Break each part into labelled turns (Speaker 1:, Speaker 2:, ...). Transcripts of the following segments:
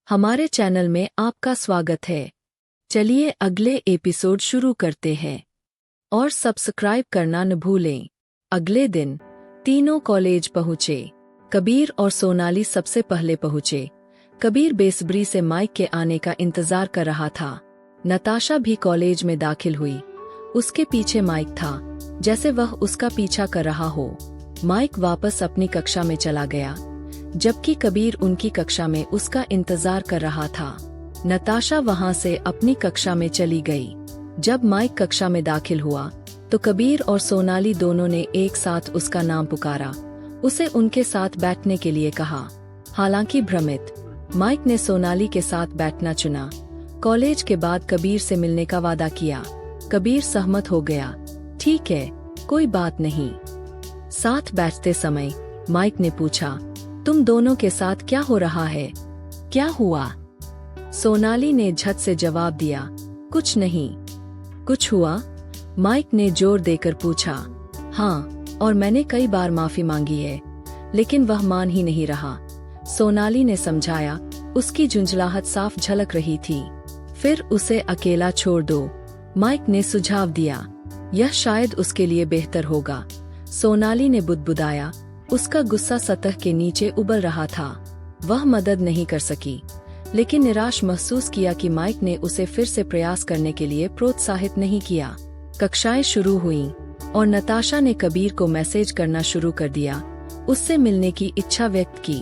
Speaker 1: हमारे चैनल में आपका स्वागत है। चलिए अगले एपिसोड शुरू करते हैं और सब्सक्राइब करना न भूलें। अगले दिन तीनों कॉलेज पहुंचे। कबीर और सोनाली सबसे पहले पहुंचे। कबीर बेसब्री से माइक के आने का इंतजार कर रहा था। नताशा भी कॉलेज में दाखिल हुई। उसके पीछे माइक था, जैसे वह उसका पीछा कर रहा हो। माइक वापस अपनी कक्षा में चला गया, जबकि कबीर उनकी कक्षा में उसका इंतजार कर रहा था। नताशा वहां से अपनी कक्षा में चली गई। जब माइक कक्षा में दाखिल हुआ तो कबीर और सोनाली दोनों ने एक साथ उसका नाम पुकारा। उसे उनके साथ बैठने के लिए कहा। हालांकि भ्रमित, माइक ने सोनाली के साथ बैठना चुना। कॉलेज के बाद कबीर से मिलने का वादा किया। कबीर सहमत हो गया। ठीक है, कोई बात नहीं। साथ बैठते समय माइक ने पूछा, तुम दोनों के साथ क्या हो रहा है? क्या हुआ? सोनाली ने झट से जवाब दिया, कुछ नहीं। कुछ हुआ? माइक ने जोर देकर पूछा। हाँ, और मैंने कई बार माफी मांगी है, लेकिन वह मान ही नहीं रहा। सोनाली ने समझाया। उसकी झुंझलाहट साफ झलक रही थी। फिर उसे अकेला छोड़ दो, माइक ने सुझाव दिया। यह शायद उसके लिए बेहतर होगा। सोनाली ने बुदबुदाया। उसका गुस्सा सतह के नीचे उबल रहा था। वह मदद नहीं कर सकी, लेकिन निराश महसूस किया कि माइक ने उसे फिर से प्रयास करने के लिए प्रोत्साहित नहीं किया। कक्षाएं शुरू हुईं और नताशा ने कबीर को मैसेज करना शुरू कर दिया, उससे मिलने की इच्छा व्यक्त की।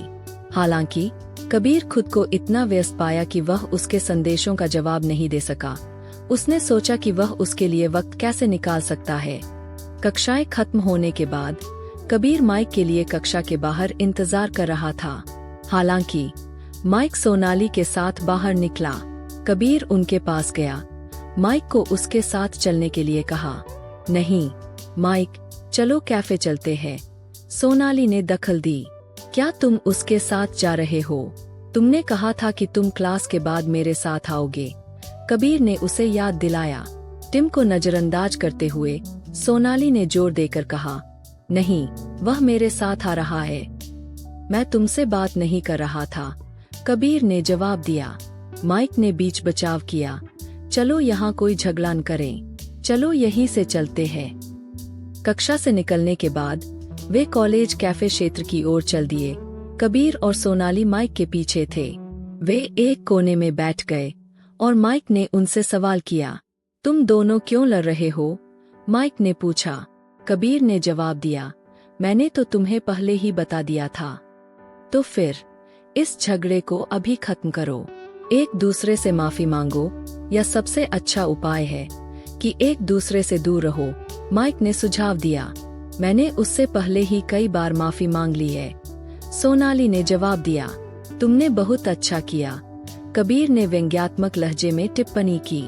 Speaker 1: हालांकि कबीर खुद को इतना व्यस्त पाया कि वह उसके संदेशों का जवाब नहीं दे सका। उसने सोचा कि वह उसके लिए वक्त कैसे निकाल सकता है। कक्षाएं खत्म होने के बाद कबीर माइक के लिए कक्षा के बाहर इंतजार कर रहा था। हालांकि माइक सोनाली के साथ बाहर निकला। कबीर उनके पास गया। माइक को उसके साथ चलने के लिए कहा। नहीं माइक, चलो कैफे चलते हैं। सोनाली ने दखल दी। क्या तुम उसके साथ जा रहे हो? तुमने कहा था कि तुम क्लास के बाद मेरे साथ आओगे। कबीर ने उसे याद दिलाया। टिम को नजरअंदाज करते हुए सोनाली ने जोर देकर कहा, नहीं, वह मेरे साथ आ रहा है। मैं तुमसे बात नहीं कर रहा था, कबीर ने जवाब दिया। माइक ने बीच बचाव किया। चलो यहाँ कोई झगड़ा न करें, चलो यहीं से चलते हैं। कक्षा से निकलने के बाद वे कॉलेज कैफे क्षेत्र की ओर चल दिए। कबीर और सोनाली माइक के पीछे थे। वे एक कोने में बैठ गए और माइक ने उनसे सवाल किया, तुम दोनों क्यों लड़ रहे हो? माइक ने पूछा। कबीर ने जवाब दिया, मैंने तो तुम्हें पहले ही बता दिया था। तो फिर इस झगड़े को अभी खत्म करो। एक दूसरे से माफी मांगो, या सबसे अच्छा उपाय है कि एक दूसरे से दूर रहो, माइक ने सुझाव दिया। मैंने उससे पहले ही कई बार माफी मांग ली है, सोनाली ने जवाब दिया। तुमने बहुत अच्छा किया, कबीर ने व्यंग्यात्मक लहजे में टिप्पणी की।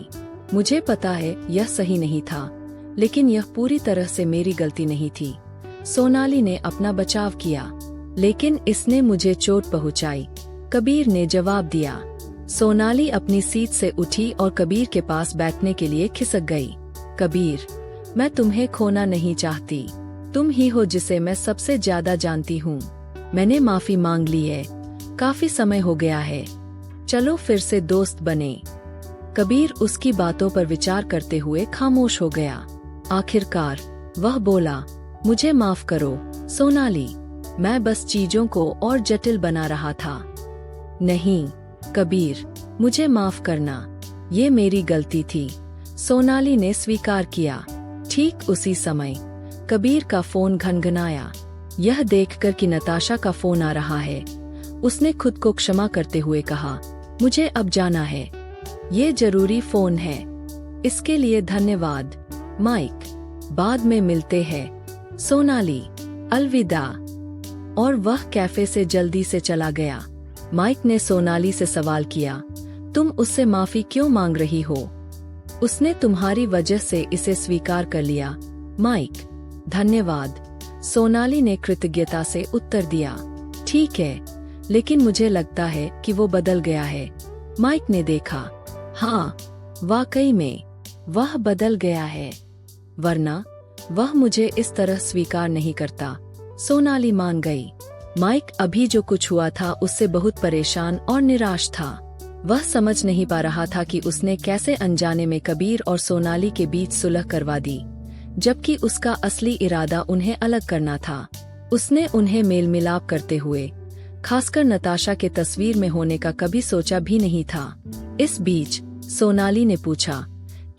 Speaker 1: मुझे पता है यह सही नहीं था, लेकिन यह पूरी तरह से मेरी गलती नहीं थी। सोनाली ने अपना बचाव किया। लेकिन इसने मुझे चोट पहुंचाई, कबीर ने जवाब दिया। सोनाली अपनी सीट से उठी और कबीर के पास बैठने के लिए खिसक गई। कबीर, मैं तुम्हें खोना नहीं चाहती। तुम ही हो जिसे मैं सबसे ज्यादा जानती हूँ। मैंने माफी मांग ली है, काफी समय हो गया है। चलो फिर से दोस्त बने। कबीर उसकी बातों पर विचार करते हुए खामोश हो गया। आखिरकार वह बोला, मुझे माफ करो सोनाली, मैं बस चीजों को और जटिल बना रहा था। नहीं कबीर, मुझे माफ करना, ये मेरी गलती थी, सोनाली ने स्वीकार किया। ठीक उसी समय कबीर का फोन घनघनाया। यह देखकर कि नताशा का फोन आ रहा है, उसने खुद को क्षमा करते हुए कहा, मुझे अब जाना है, ये जरूरी फोन है। इसके लिए धन्यवाद माइक, बाद में मिलते हैं। सोनाली, अलविदा। और वह कैफे से जल्दी से चला गया। माइक ने सोनाली से सवाल किया, तुम उससे माफी क्यों मांग रही हो? उसने तुम्हारी वजह से इसे स्वीकार कर लिया। माइक, धन्यवाद, सोनाली ने कृतज्ञता से उत्तर दिया। ठीक है, लेकिन मुझे लगता है कि वो बदल गया है। माइक ने देखा। हाँ, वाकई में वह बदल गया है, वरना वह मुझे इस तरह स्वीकार नहीं करता। सोनाली मान गई। माइक अभी जो कुछ हुआ था उससे बहुत परेशान और निराश था। वह समझ नहीं पा रहा था कि उसने कैसे अनजाने में कबीर और सोनाली के बीच सुलह करवा दी, जबकि उसका असली इरादा उन्हें अलग करना था। उसने उन्हें मेल मिलाप करते हुए, खासकर नताशा के तस्वीर में होने का कभी सोचा भी नहीं था। इस बीच सोनाली ने पूछा,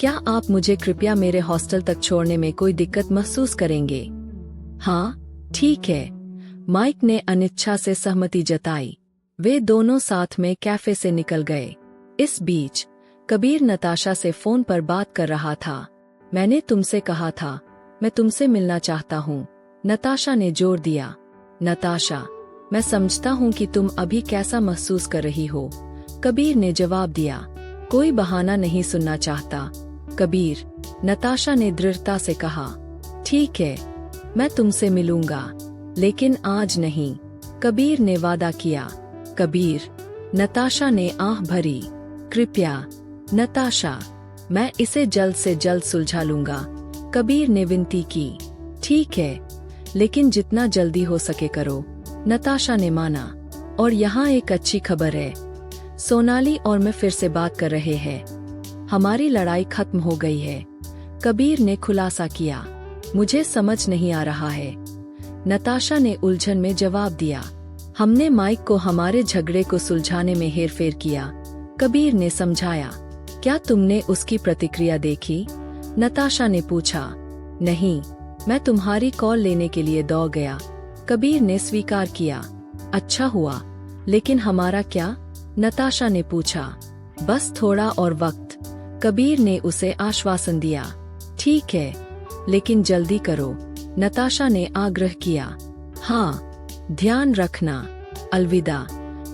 Speaker 1: क्या आप मुझे कृपया मेरे हॉस्टल तक छोड़ने में कोई दिक्कत महसूस करेंगे? हाँ, ठीक है। माइक ने अनिच्छा से सहमति जताई। वे दोनों साथ में कैफे से निकल गए। इस बीच कबीर नताशा से फोन पर बात कर रहा था। मैंने तुमसे कहा था, मैं तुमसे मिलना चाहता हूँ, नताशा ने जोर दिया। नताशा, मैं समझता हूँ कि तुम अभी कैसा महसूस कर रही हो, कबीर ने जवाब दिया। कोई बहाना नहीं सुनना चाहता, कबीर, नताशा ने दृढ़ता से कहा। ठीक है, मैं तुमसे मिलूंगा, लेकिन आज नहीं, कबीर ने वादा किया। कबीर, नताशा ने आह भरी। कृपया नताशा, मैं इसे जल्द से जल्द सुलझा लूंगा, कबीर ने विनती की। ठीक है, लेकिन जितना जल्दी हो सके करो, नताशा ने माना। और यहाँ एक अच्छी खबर है, सोनाली और मैं फिर से बात कर रहे हैं। हमारी लड़ाई खत्म हो गई है, कबीर ने खुलासा किया। मुझे समझ नहीं आ रहा है, नताशा ने उलझन में जवाब दिया। हमने माइक को हमारे झगड़े को सुलझाने में हेरफेर किया, कबीर ने समझाया। क्या तुमने उसकी प्रतिक्रिया देखी? नताशा ने पूछा। नहीं, मैं तुम्हारी कॉल लेने के लिए दौड़ गया, कबीर ने स्वीकार किया। अच्छा हुआ, लेकिन हमारा क्या? नताशा ने पूछा। बस थोड़ा और वक्त, कबीर ने उसे आश्वासन दिया। ठीक है, लेकिन जल्दी करो, नताशा ने आग्रह किया। हाँ, ध्यान रखना, अलविदा,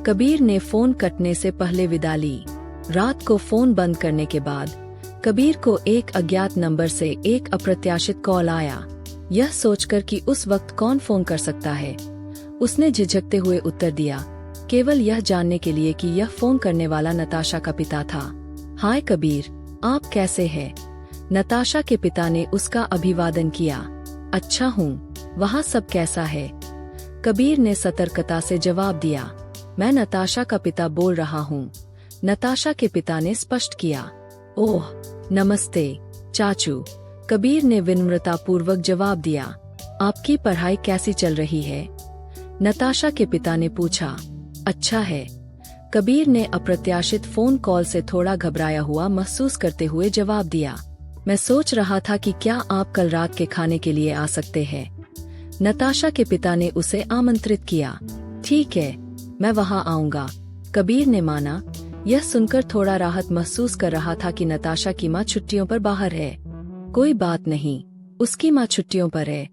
Speaker 1: कबीर ने फोन कटने से पहले विदा ली। रात को फोन बंद करने के बाद कबीर को एक अज्ञात नंबर से एक अप्रत्याशित कॉल आया। यह सोचकर कि उस वक्त कौन फोन कर सकता है, उसने झिझकते हुए उत्तर दिया, केवल यह जानने के लिए कि यह फोन करने वाला नताशा का पिता था। हाय कबीर, आप कैसे हैं? नताशा के पिता ने उसका अभिवादन किया। अच्छा हूँ, वहाँ सब कैसा है? कबीर ने सतर्कता से जवाब दिया। मैं नताशा का पिता बोल रहा हूँ, नताशा के पिता ने स्पष्ट किया। ओह, नमस्ते चाचू, कबीर ने विनम्रतापूर्वक जवाब दिया। आपकी पढ़ाई कैसी चल रही है? नताशा के पिता ने पूछा। अच्छा है, कबीर ने अप्रत्याशित फोन कॉल से थोड़ा घबराया हुआ महसूस करते हुए जवाब दिया। मैं सोच रहा था कि क्या आप कल रात के खाने के लिए आ सकते हैं? नताशा के पिता ने उसे आमंत्रित किया। ठीक है, मैं वहां आऊंगा, कबीर ने माना। यह सुनकर थोड़ा राहत महसूस कर रहा था कि नताशा की माँ छुट्टियों पर बाहर है। कोई बात नहीं, उसकी माँ छुट्टियों पर है,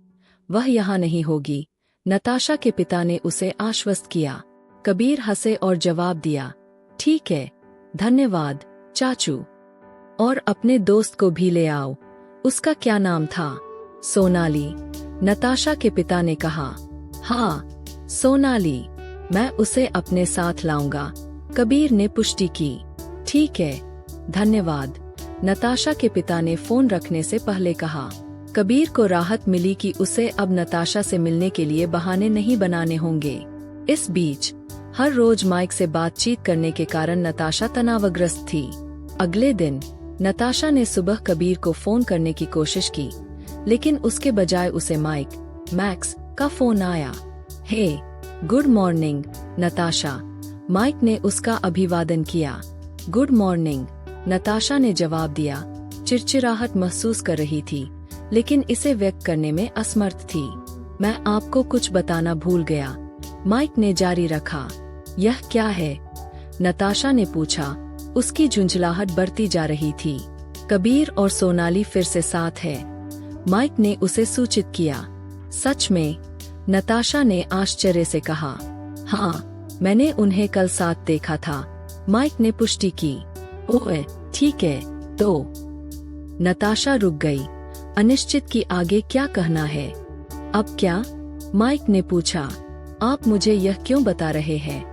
Speaker 1: वह यहाँ नहीं होगी, नताशा के पिता ने उसे आश्वस्त किया। कबीर हंसे और जवाब दिया, ठीक है, धन्यवाद चाचू, और अपने दोस्त को भी ले आओ। उसका क्या नाम था? सोनाली, नताशा के पिता ने कहा। हाँ, सोनाली, मैं उसे अपने साथ लाऊंगा, कबीर ने पुष्टि की। ठीक है, धन्यवाद, नताशा के पिता ने फोन रखने से पहले कहा। कबीर को राहत मिली कि उसे अब नताशा से मिलने के लिए बहाने नहीं बनाने होंगे। इस बीच हर रोज माइक से बातचीत करने के कारण नताशा तनावग्रस्त थी। अगले दिन नताशा ने सुबह कबीर को फोन करने की कोशिश की, लेकिन उसके बजाय उसे मैक्स का फोन आया। हे, गुड मॉर्निंग नताशा, माइक ने उसका अभिवादन किया। गुड मॉर्निंग, नताशा ने जवाब दिया। चिड़चिड़ाहट महसूस कर रही थी, लेकिन इसे व्यक्त करने में असमर्थ थी। मैं आपको कुछ बताना भूल गया, माइक ने जारी रखा। यह क्या है? नताशा ने पूछा। उसकी झुंझलाहट बढ़ती जा रही थी। कबीर और सोनाली फिर से साथ है, माइक ने उसे सूचित किया। सच में? नताशा ने आश्चर्य से कहा। हाँ, मैंने उन्हें कल साथ देखा था, माइक ने पुष्टि की। ओह, ठीक है, तो नताशा रुक गई, अनिश्चित कि आगे क्या कहना है। अब क्या? माइक ने पूछा। आप मुझे यह क्यों बता रहे हैं?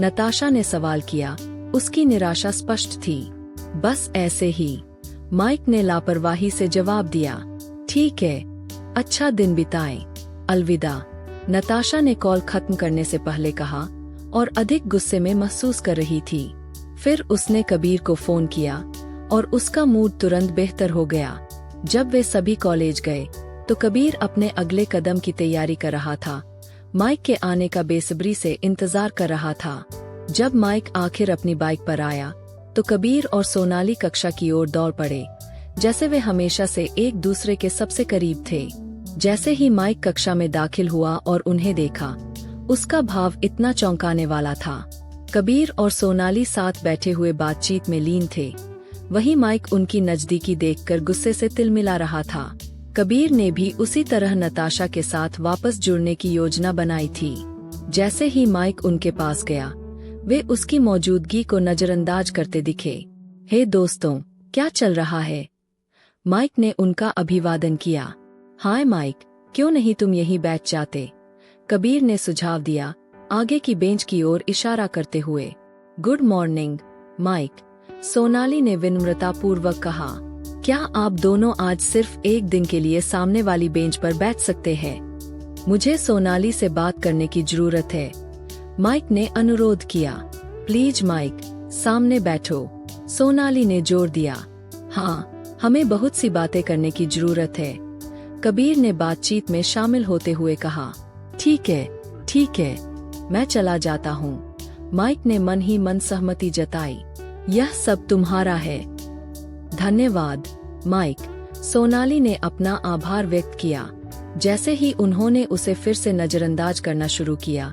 Speaker 1: नताशा ने सवाल किया। उसकी निराशा स्पष्ट थी। बस ऐसे ही, माइक ने लापरवाही से जवाब दिया। ठीक है, अच्छा दिन बिताएं, अलविदा, नताशा ने कॉल खत्म करने से पहले कहा और अधिक गुस्से में महसूस कर रही थी। फिर उसने कबीर को फोन किया और उसका मूड तुरंत बेहतर हो गया। जब वे सभी कॉलेज गए तो कबीर अपने अगले कदम की तैयारी कर रहा था। माइक के आने का बेसब्री से इंतजार कर रहा था। जब माइक आखिर अपनी बाइक पर आया तो कबीर और सोनाली कक्षा की ओर दौड़ पड़े, जैसे वे हमेशा से एक दूसरे के सबसे करीब थे। जैसे ही माइक कक्षा में दाखिल हुआ और उन्हें देखा, उसका भाव इतना चौंकाने वाला था। कबीर और सोनाली साथ बैठे हुए बातचीत में लीन थे। वही माइक उनकी नजदीकी देखकर गुस्से से तिलमिला रहा था। कबीर ने भी उसी तरह नताशा के साथ वापस जुड़ने की योजना बनाई थी। जैसे ही माइक उनके पास गया, वे उसकी मौजूदगी को नजरअंदाज करते दिखे। हे दोस्तों, क्या चल रहा है? माइक ने उनका अभिवादन किया। हाय माइक, क्यों नहीं तुम यहीं बैठ जाते? कबीर ने सुझाव दिया, आगे की बेंच की ओर इशारा करते हुए। गुड मॉर्निंग माइक, सोनाली ने विनम्रतापूर्वक कहा। क्या आप दोनों आज सिर्फ एक दिन के लिए सामने वाली बेंच पर बैठ सकते हैं? मुझे सोनाली से बात करने की जरूरत है, माइक ने अनुरोध किया। प्लीज माइक, सामने बैठो, सोनाली ने जोर दिया। हाँ, हमें बहुत सी बातें करने की जरूरत है, कबीर ने बातचीत में शामिल होते हुए कहा। ठीक है, मैं चला जाता हूँ, माइक ने मन ही मन सहमति जताई। यह सब तुम्हारा है। धन्यवाद माइक, सोनाली ने अपना आभार व्यक्त किया। जैसे ही उन्होंने उसे फिर से नजरअंदाज करना शुरू किया,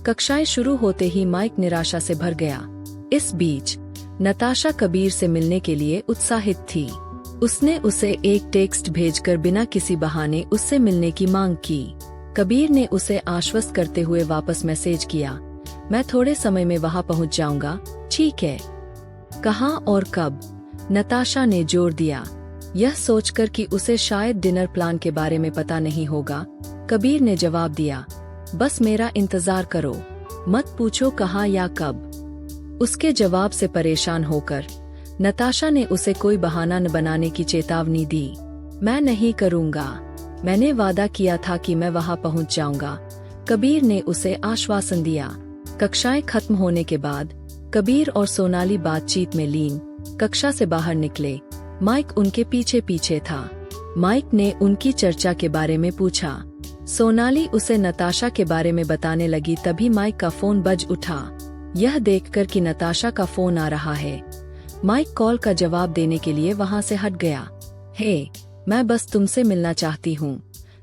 Speaker 1: कक्षाएं शुरू होते ही माइक निराशा से भर गया। इस बीच नताशा कबीर से मिलने के लिए उत्साहित थी। उसने उसे एक टेक्स्ट भेजकर बिना किसी बहाने उससे मिलने की मांग की। कबीर ने उसे आश्वस्त करते हुए वापस मैसेज किया, मैं थोड़े समय में वहां पहुंच जाऊंगा। ठीक है। कहाँ और कब? नताशा ने जोर दिया, यह सोचकर कि उसे शायद डिनर प्लान के बारे में पता नहीं होगा। कबीर ने जवाब दिया, बस मेरा इंतजार करो, मत पूछो कहाँ या कब। उसके जवाब से परेशान होकर नताशा ने उसे कोई बहाना न बनाने की चेतावनी दी। मैं नहीं करूँगा, मैंने वादा किया था कि मैं वहां पहुंच जाऊंगा, कबीर ने उसे आश्वासन दिया। कक्षाएं खत्म होने के बाद कबीर और सोनाली बातचीत में लीन कक्षा से बाहर निकले। माइक उनके पीछे पीछे था। माइक ने उनकी चर्चा के बारे में पूछा। सोनाली उसे नताशा के बारे में बताने लगी, तभी माइक का फोन बज उठा। यह देखकर कि नताशा का फोन आ रहा है, माइक कॉल का जवाब देने के लिए वहां से हट गया। हे, मैं बस तुमसे मिलना चाहती हूँ,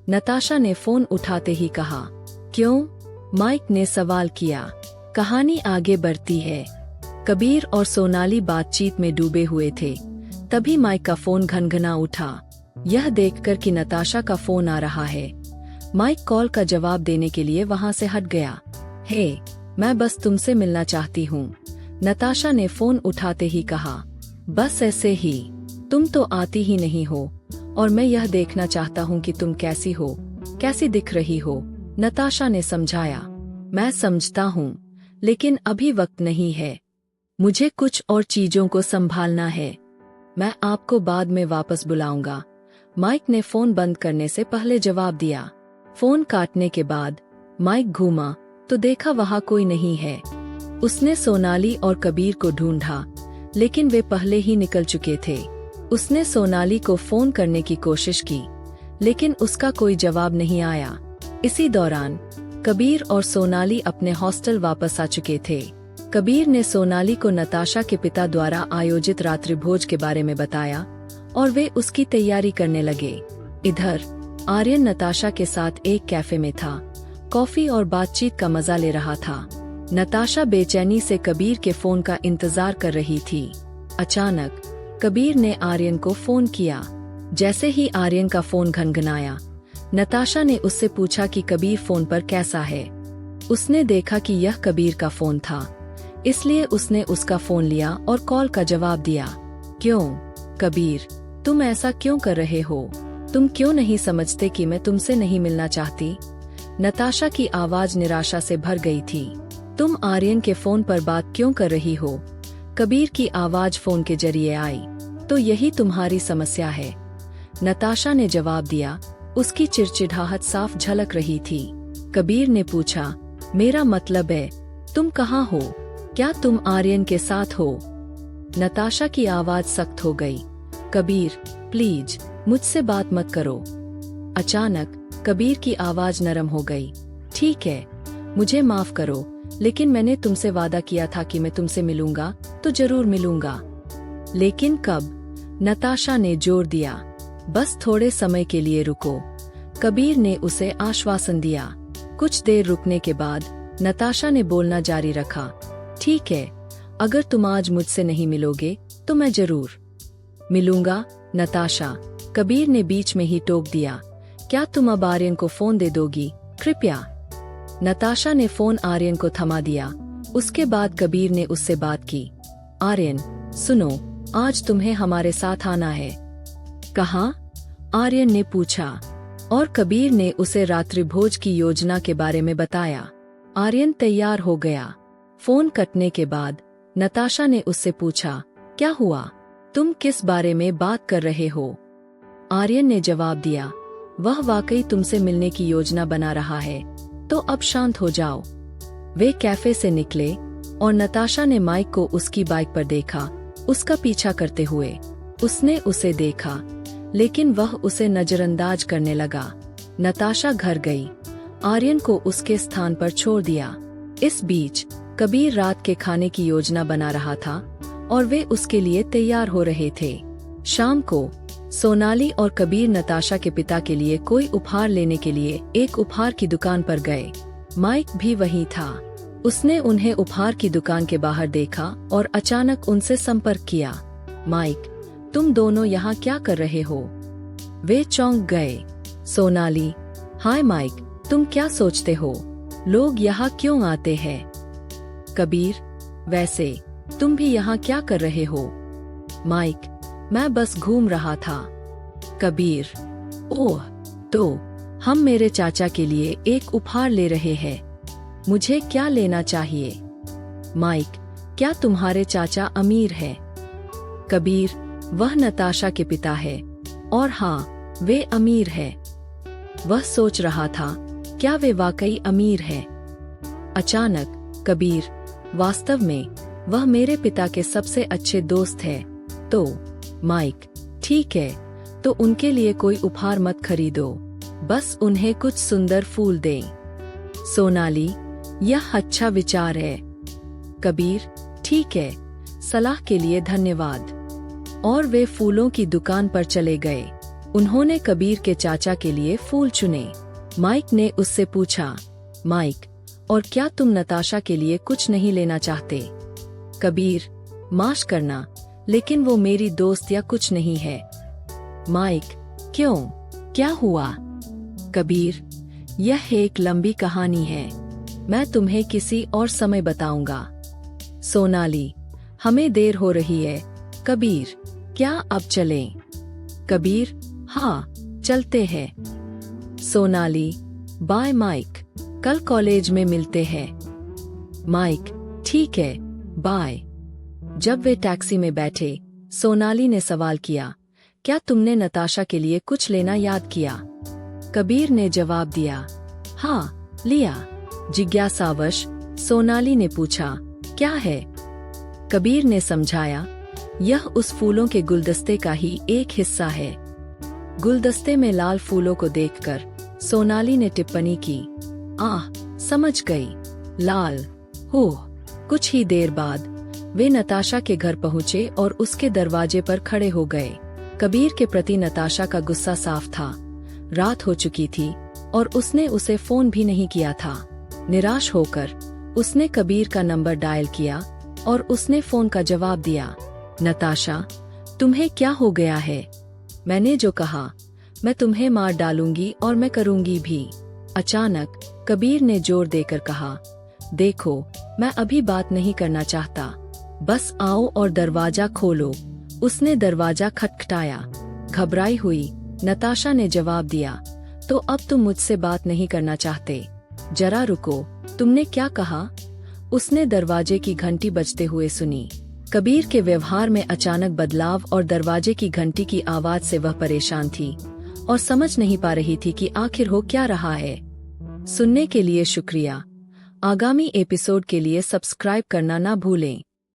Speaker 1: नताशा ने फोन उठाते ही कहा। क्यों? माइक ने सवाल किया। कहानी आगे बढ़ती है। कबीर और सोनाली बातचीत में डूबे हुए थे, तभी माइक का फोन घनघना उठा। यह देखकर कि नताशा का फोन आ रहा है, माइक कॉल का जवाब देने के लिए वहां से हट गया। हे, मैं बस तुमसे मिलना चाहती हूँ, नताशा ने फोन उठाते ही कहा। बस ऐसे ही, तुम तो आती ही नहीं हो और मैं यह देखना चाहता हूँ कि तुम कैसी हो, कैसी दिख रही हो, नताशा ने समझाया। मैं समझता हूँ, लेकिन अभी वक्त नहीं है, मुझे कुछ और चीजों को संभालना है, मैं आपको बाद में वापस बुलाऊंगा, माइक ने फोन बंद करने से पहले जवाब दिया। फोन काटने के बाद माइक घूमा तो देखा वहां कोई नहीं है। उसने सोनाली और कबीर को ढूंढा, लेकिन वे पहले ही निकल चुके थे। उसने सोनाली को फोन करने की कोशिश की, लेकिन उसका कोई जवाब नहीं आया। इसी दौरान कबीर और सोनाली अपने हॉस्टल वापस आ चुके थे। कबीर ने सोनाली को नताशा के पिता द्वारा आयोजित रात्रि भोज के बारे में बताया और वे उसकी तैयारी करने लगे। इधर आर्यन नताशा के साथ एक कैफे में था, कॉफी और बातचीत का मजा ले रहा था। नताशा बेचैनी से कबीर के फोन का इंतजार कर रही थी। अचानक कबीर ने आर्यन को फोन किया। जैसे ही आर्यन का फोन घनघनाया, नताशा ने उससे पूछा कि कबीर फोन पर कैसा है। उसने देखा कि यह कबीर का फोन था, इसलिए उसने उसका फोन लिया और कॉल का जवाब दिया। क्यों कबीर, तुम ऐसा क्यों कर रहे हो? तुम क्यों नहीं समझते कि मैं तुमसे नहीं मिलना चाहती? नताशा की आवाज निराशा से भर गई थी। तुम आर्यन के फोन पर बात क्यों कर रही हो? कबीर की आवाज फोन के जरिए आई। तो यही तुम्हारी समस्या है, नताशा ने जवाब दिया। उसकी चिड़चिड़ाहट साफ झलक रही थी। कबीर ने पूछा, मेरा मतलब है, तुम कहाँ हो? क्या तुम आर्यन के साथ हो? नताशा की आवाज सख्त हो गई। कबीर, प्लीज, मुझसे बात मत करो। अचानक कबीर की आवाज नरम हो गई। ठीक है, मुझे माफ करो, लेकिन मैंने तुमसे वादा किया था कि मैं तुमसे मिलूंगा, तो जरूर मिलूंगा। लेकिन कब? नताशा ने जोर दिया। बस थोड़े समय के लिए रुको। कबीर ने उसे आश्वासन दिया। कुछ देर रुकने के बाद नताशा ने बोलना जारी रखा। ठीक है, अगर तुम आज मुझसे नहीं मिलोगे तो मैं जरूर मिलूंगा। नताशा, कबीर ने बीच में ही टोक दिया। क्या तुम अब आर्यन को फोन दे दोगी, कृपया? नताशा ने फोन आर्यन को थमा दिया। उसके बाद कबीर ने उससे बात की। आर्यन, सुनो, आज तुम्हें हमारे साथ आना है। कहाँ? आर्यन ने पूछा, और कबीर ने उसे रात्रि भोज की योजना के बारे में बताया। आर्यन तैयार हो गया। फोन कटने के बाद नताशा ने उससे पूछा, क्या हुआ? तुम किस बारे में बात कर रहे हो? आर्यन ने जवाब दिया, वह वाकई तुमसे मिलने की योजना बना रहा है, तो अब शांत हो जाओ। वे कैफे से निकले और नताशा ने माइक को उसकी बाइक पर देखा, उसका पीछा करते हुए। उसने उसे देखा, लेकिन वह उसे नजरअंदाज करने लगा। नताशा घर गई, आर्यन को उसके स्थान पर छोड़ दिया। इस बीच कबीर रात के खाने की योजना बना रहा था और वे उसके लिए तैयार हो रहे थे। शाम को सोनाली और कबीर नताशा के पिता के लिए कोई उपहार लेने के लिए एक उपहार की दुकान पर गए। माइक भी वहीं था। उसने उन्हें उपहार की दुकान के बाहर देखा और अचानक उनसे संपर्क किया। माइक, तुम दोनों यहाँ क्या कर रहे हो? वे चौंक गए। सोनाली, हाय माइक, तुम क्या सोचते हो? लोग यहाँ क्यों आते हैं? कबीर, वैसे तुम भी यहाँ क्या कर रहे हो? माइक, मैं बस घूम रहा था। कबीर, ओह, तो हम मेरे चाचा के लिए एक उपहार ले रहे हैं। मुझे क्या लेना चाहिए? माइक, क्या तुम्हारे चाचा अमीर है? कबीर, वह नताशा के पिता है, और हाँ, वे अमीर है। वह सोच रहा था, क्या वे वाकई अमीर है? अचानक कबीर, वास्तव में वह मेरे पिता के सबसे अच्छे दोस्त है। तो माइक, ठीक है, तो उनके लिए कोई उपहार मत खरीदो, बस उन्हें कुछ सुंदर फूल दें। सोनाली, यह अच्छा विचार है। कबीर, ठीक है, सलाह के लिए धन्यवाद। और वे फूलों की दुकान पर चले गए। उन्होंने कबीर के चाचा के लिए फूल चुने। माइक ने उससे पूछा, माइक, और क्या तुम नताशा के लिए कुछ नहीं लेना चाहते? कबीर, माफ करना, लेकिन वो मेरी दोस्त या कुछ नहीं है। माइक, क्यों, क्या हुआ? कबीर, यह एक लंबी कहानी है, मैं तुम्हें किसी और समय बताऊंगा। सोनाली, हमें देर हो रही है। कबीर, क्या अब चलें? कबीर, हाँ, चलते हैं। सोनाली, बाय माइक, कल कॉलेज में मिलते हैं। माइक, ठीक है, बाय। जब वे टैक्सी में बैठे, सोनाली ने सवाल किया, क्या तुमने नताशा के लिए कुछ लेना याद किया? कबीर ने जवाब दिया, हाँ, लिया। जिज्ञासावश सोनाली ने पूछा, क्या है? कबीर ने समझाया, यह उस फूलों के गुलदस्ते का ही एक हिस्सा है। गुलदस्ते में लाल फूलों को देखकर सोनाली ने टिप्पणी की, आह, समझ गई, लाल। हो। कुछ ही देर बाद वे नताशा के घर पहुँचे और उसके दरवाजे पर खड़े हो गए। कबीर के प्रति नताशा का गुस्सा साफ था। रात हो चुकी थी और उसने उसे फोन भी नहीं किया था। निराश होकर उसने कबीर का नंबर डायल किया और उसने फोन का जवाब दिया। नताशा, तुम्हें क्या हो गया है? मैंने जो कहा, मैं तुम्हें मार डालूंगी और मैं करूंगी भी। अचानक कबीर ने जोर देकर कहा, देखो, मैं अभी बात नहीं करना चाहता, बस आओ और दरवाजा खोलो। उसने दरवाजा खटखटाया। घबराई हुई नताशा ने जवाब दिया, तो अब तुम मुझसे बात नहीं करना चाहते? जरा रुको, तुमने क्या कहा? उसने दरवाजे की घंटी बजते हुए सुनी। कबीर के व्यवहार में अचानक बदलाव और दरवाजे की घंटी की आवाज से वह परेशान थी और समझ नहीं पा रही थी कि आखिर हो क्या रहा है। सुनने के लिए शुक्रिया। आगामी एपिसोड के लिए सब्सक्राइब करना ना भूलें।